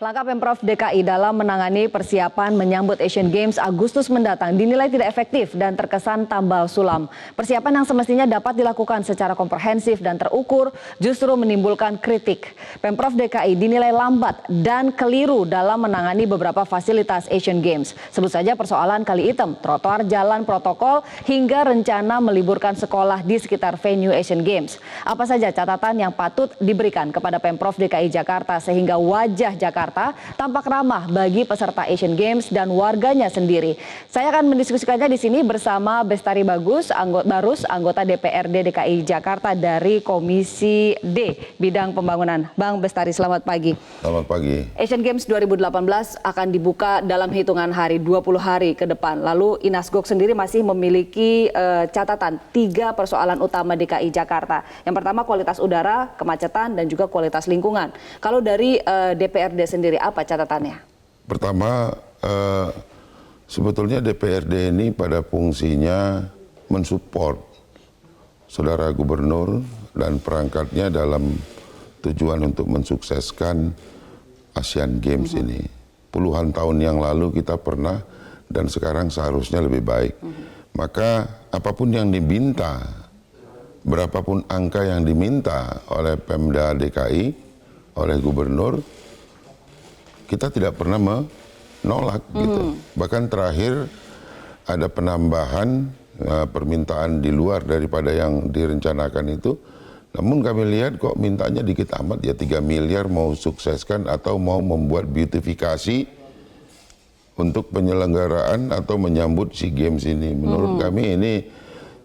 Langkah Pemprov DKI dalam menangani persiapan menyambut Asian Games Agustus mendatang dinilai tidak efektif dan terkesan tambal sulam. Persiapan yang semestinya dapat dilakukan secara komprehensif dan terukur justru menimbulkan kritik. Pemprov DKI dinilai lambat dan keliru dalam menangani beberapa fasilitas Asian Games. Sebut saja persoalan kali item, trotoar jalan protokol, hingga rencana meliburkan sekolah di sekitar venue Asian Games. Apa saja catatan yang patut diberikan kepada Pemprov DKI Jakarta sehingga wajah Jakarta tampak ramah bagi peserta Asian Games dan warganya sendiri. Saya akan mendiskusikannya di sini bersama Bestari Barus, anggota DPRD DKI Jakarta dari Komisi D bidang pembangunan. Bang Bestari, selamat pagi. Selamat pagi. Asian Games 2018 akan dibuka dalam hitungan hari, 20 hari ke depan. Lalu Inasgok sendiri masih memiliki catatan 3 persoalan utama DKI Jakarta. Yang pertama kualitas udara, kemacetan, dan juga kualitas lingkungan. Kalau dari DPRD sendiri, apa catatannya? Pertama, sebetulnya DPRD ini pada fungsinya mensupport Saudara Gubernur dan perangkatnya dalam tujuan untuk mensukseskan Asian Games ini. Puluhan tahun yang lalu kita pernah dan sekarang seharusnya lebih baik. Maka apapun yang diminta, berapapun angka yang diminta oleh Pemda DKI, oleh Gubernur, kita tidak pernah menolak gitu. Bahkan terakhir ada penambahan permintaan di luar daripada yang direncanakan itu. Namun kami lihat kok mintanya dikit amat, ya 3 miliar mau sukseskan atau mau membuat beautifikasi untuk penyelenggaraan atau menyambut SEA Games ini. Menurut kami ini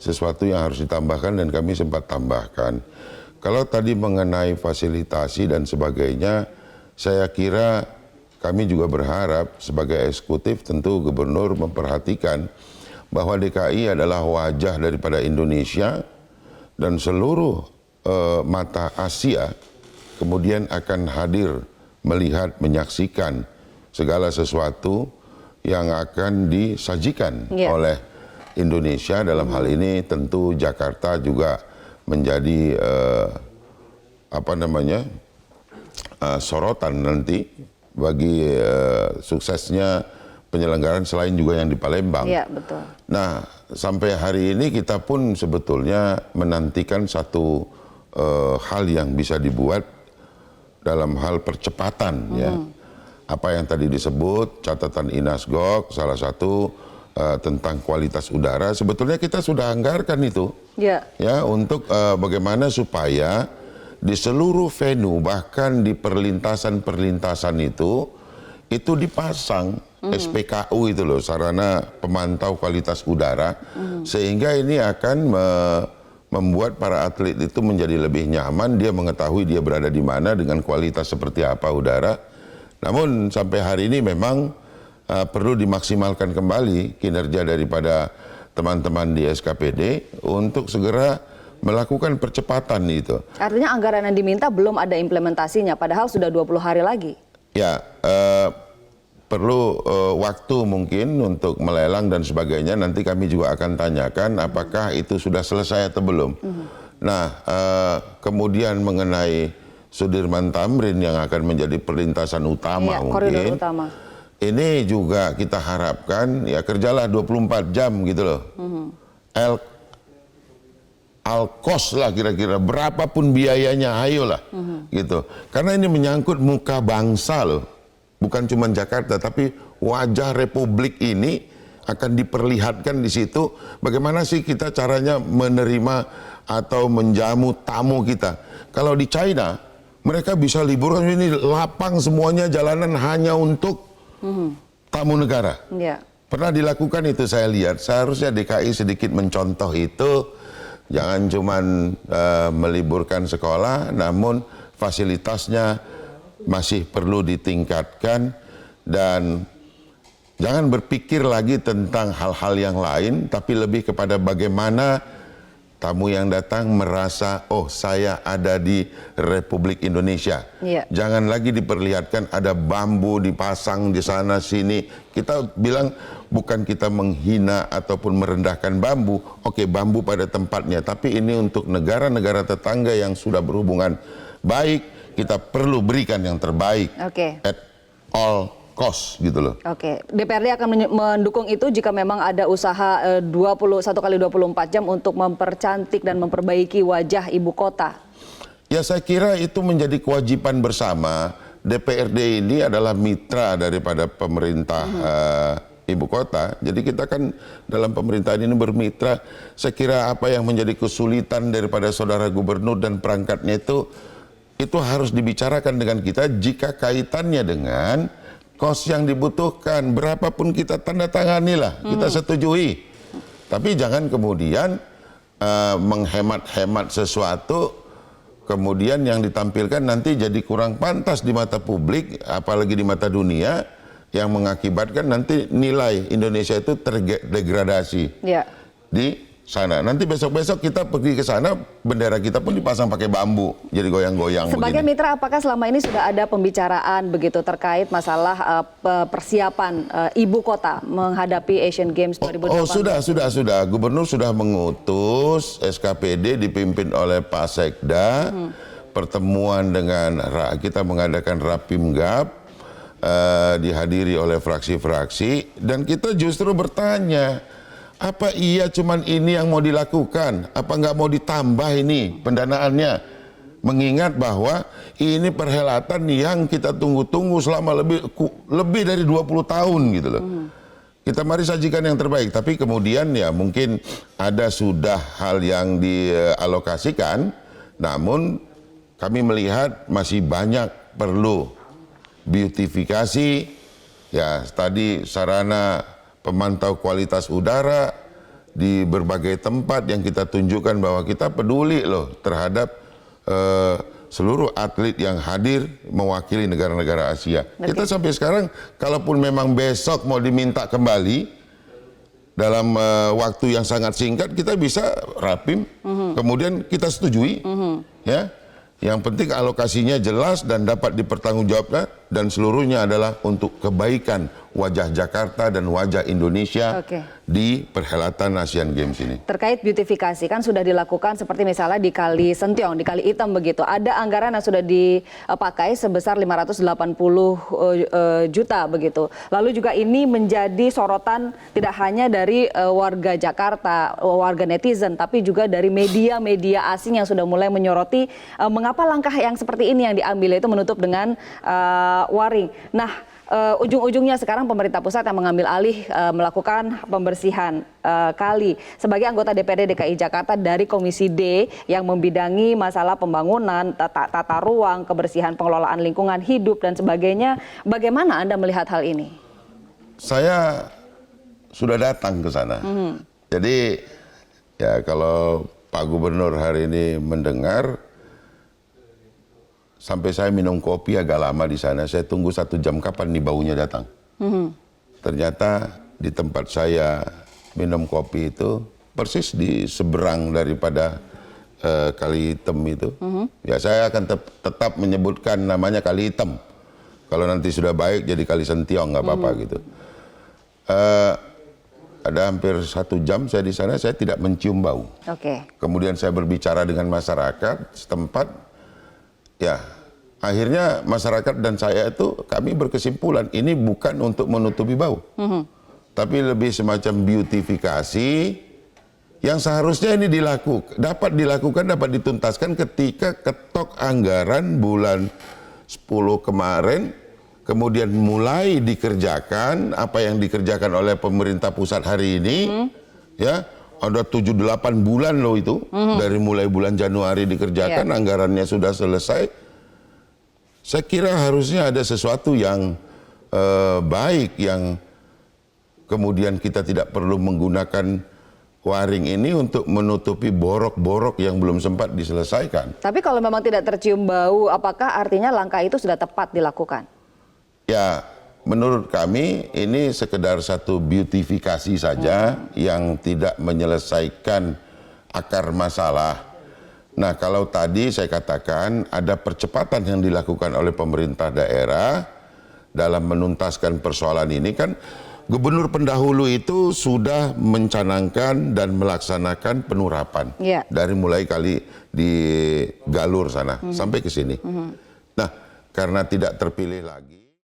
sesuatu yang harus ditambahkan dan kami sempat tambahkan. Kalau tadi mengenai fasilitasi dan sebagainya, saya kira kami juga berharap sebagai eksekutif tentu Gubernur memperhatikan bahwa DKI adalah wajah daripada Indonesia dan seluruh mata Asia kemudian akan hadir melihat, menyaksikan segala sesuatu yang akan disajikan oleh Indonesia. Dalam hal ini tentu Jakarta juga menjadi sorotan nanti bagi suksesnya penyelenggaraan selain juga yang di Palembang. Iya, betul. Nah, sampai hari ini kita pun sebetulnya menantikan satu hal yang bisa dibuat dalam hal percepatan ya. Apa yang tadi disebut catatan Inasgok, salah satu tentang kualitas udara, sebetulnya kita sudah anggarkan itu. Ya, untuk bagaimana supaya di seluruh venue, bahkan di perlintasan-perlintasan itu dipasang SPKU itu loh, sarana pemantau kualitas udara, sehingga ini akan membuat para atlet itu menjadi lebih nyaman, dia mengetahui dia berada di mana dengan kualitas seperti apa udara. Namun sampai hari ini memang perlu dimaksimalkan kembali kinerja daripada teman-teman di SKPD untuk segera melakukan percepatan itu. Artinya anggaran yang diminta belum ada implementasinya, padahal sudah 20 hari lagi. Ya, perlu waktu mungkin untuk melelang dan sebagainya. Nanti kami juga akan tanyakan apakah itu sudah selesai atau belum. Nah, kemudian mengenai Sudirman Tamrin yang akan menjadi perlintasan utama mungkin. Utama. Ini juga kita harapkan ya kerjalah 24 jam gitu loh. Al-kos lah kira-kira, berapapun biayanya, ayolah gitu. Karena ini menyangkut muka bangsa loh, bukan cuma Jakarta, tapi wajah Republik ini akan diperlihatkan di situ. Bagaimana sih kita caranya menerima atau menjamu tamu kita. Kalau di China, mereka bisa liburan, ini lapang semuanya, jalanan hanya untuk tamu negara. Pernah dilakukan itu saya lihat, seharusnya DKI sedikit mencontoh itu. Jangan cuma meliburkan sekolah, namun fasilitasnya masih perlu ditingkatkan dan jangan berpikir lagi tentang hal-hal yang lain, tapi lebih kepada bagaimana tamu yang datang merasa, oh saya ada di Republik Indonesia. Jangan lagi diperlihatkan ada bambu dipasang di sana sini. Kita bilang bukan kita menghina ataupun merendahkan bambu. Oke, bambu pada tempatnya, tapi ini untuk negara-negara tetangga yang sudah berhubungan baik, kita perlu berikan yang terbaik. all cost gitu loh. Oke, DPRD akan mendukung itu jika memang ada usaha 21 kali 24 jam untuk mempercantik dan memperbaiki wajah ibu kota. Ya saya kira itu menjadi kewajiban bersama. DPRD ini adalah mitra daripada pemerintah ibu kota. Jadi kita kan dalam pemerintahan ini bermitra. Saya kira apa yang menjadi kesulitan daripada saudara gubernur dan perangkatnya itu harus dibicarakan dengan kita jika kaitannya dengan kos yang dibutuhkan. Berapapun kita tanda tangani lah, kita setujui. Tapi jangan kemudian menghemat-hemat sesuatu, kemudian yang ditampilkan nanti jadi kurang pantas di mata publik, apalagi di mata dunia, yang mengakibatkan nanti nilai Indonesia itu terdegradasi di sana. Nanti besok-besok kita pergi ke sana, bendera kita pun dipasang pakai bambu, jadi goyang-goyang. Sebagai begini. mitra, apakah selama ini sudah ada pembicaraan begitu terkait masalah persiapan ibu kota menghadapi Asian Games 2018? Oh sudah. Gubernur sudah mengutus SKPD dipimpin oleh Pak Sekda, pertemuan dengan kita mengadakan Rapimgab, dihadiri oleh fraksi-fraksi, dan kita justru bertanya, apa iya cuman ini yang mau dilakukan? Apa nggak mau ditambah ini pendanaannya? Mengingat bahwa ini perhelatan yang kita tunggu-tunggu selama lebih dari 20 tahun gitu loh. Kita mari sajikan yang terbaik, tapi kemudian ya mungkin ada sudah hal yang dialokasikan, namun kami melihat masih banyak perlu beautifikasi, ya tadi sarana pemantau kualitas udara di berbagai tempat yang kita tunjukkan bahwa kita peduli loh terhadap seluruh atlet yang hadir mewakili negara-negara Asia. Okay. Kita sampai sekarang, kalaupun memang besok mau diminta kembali dalam waktu yang sangat singkat, kita bisa rapim, kemudian kita setujui, ya. Yang penting alokasinya jelas dan dapat dipertanggungjawabkan, dan seluruhnya adalah untuk kebaikan wajah Jakarta dan wajah Indonesia di perhelatan Asian Games ini. Terkait beautifikasi kan sudah dilakukan seperti misalnya di Kali Sentiong, di Kali Item begitu. Ada anggaran yang sudah dipakai sebesar 580 juta begitu. Lalu juga ini menjadi sorotan tidak hanya dari warga Jakarta, warga netizen, tapi juga dari media-media asing yang sudah mulai menyoroti mengapa langkah yang seperti ini yang diambil itu menutup dengan waring. Nah, ujung-ujungnya sekarang pemerintah pusat yang mengambil alih melakukan pembersihan kali. Sebagai anggota DPRD DKI Jakarta dari Komisi D yang membidangi masalah pembangunan, tata ruang, kebersihan, pengelolaan lingkungan hidup dan sebagainya, bagaimana Anda melihat hal ini? Saya sudah datang ke sana. Jadi ya kalau Pak Gubernur hari ini mendengar, sampai saya minum kopi agak lama di sana. Saya tunggu 1 jam kapan nih baunya datang. Ternyata di tempat saya minum kopi itu persis di seberang daripada Kali Hitam itu. Ya saya akan tetap menyebutkan namanya Kali Hitam. Kalau nanti sudah baik jadi Kali Sentiong nggak apa-apa gitu. Ada hampir 1 jam saya di sana, saya tidak mencium bau. Kemudian saya berbicara dengan masyarakat setempat. Ya, akhirnya masyarakat dan saya itu kami berkesimpulan ini bukan untuk menutupi bau, tapi lebih semacam beautifikasi yang seharusnya ini dapat dituntaskan ketika ketok anggaran bulan 10 kemarin, kemudian mulai dikerjakan apa yang dikerjakan oleh pemerintah pusat hari ini, ya. Ada 7-8 bulan loh itu, dari mulai bulan Januari dikerjakan, anggarannya sudah selesai. Saya kira harusnya ada sesuatu yang baik, yang kemudian kita tidak perlu menggunakan waring ini untuk menutupi borok-borok yang belum sempat diselesaikan. Tapi kalau memang tidak tercium bau, apakah artinya langkah itu sudah tepat dilakukan? Ya, menurut kami ini sekedar satu beautifikasi saja yang tidak menyelesaikan akar masalah. Nah, kalau tadi saya katakan ada percepatan yang dilakukan oleh pemerintah daerah dalam menuntaskan persoalan ini, kan gubernur pendahulu itu sudah mencanangkan dan melaksanakan penurapan dari mulai kali di Galur sana sampai ke sini. Nah, karena tidak terpilih lagi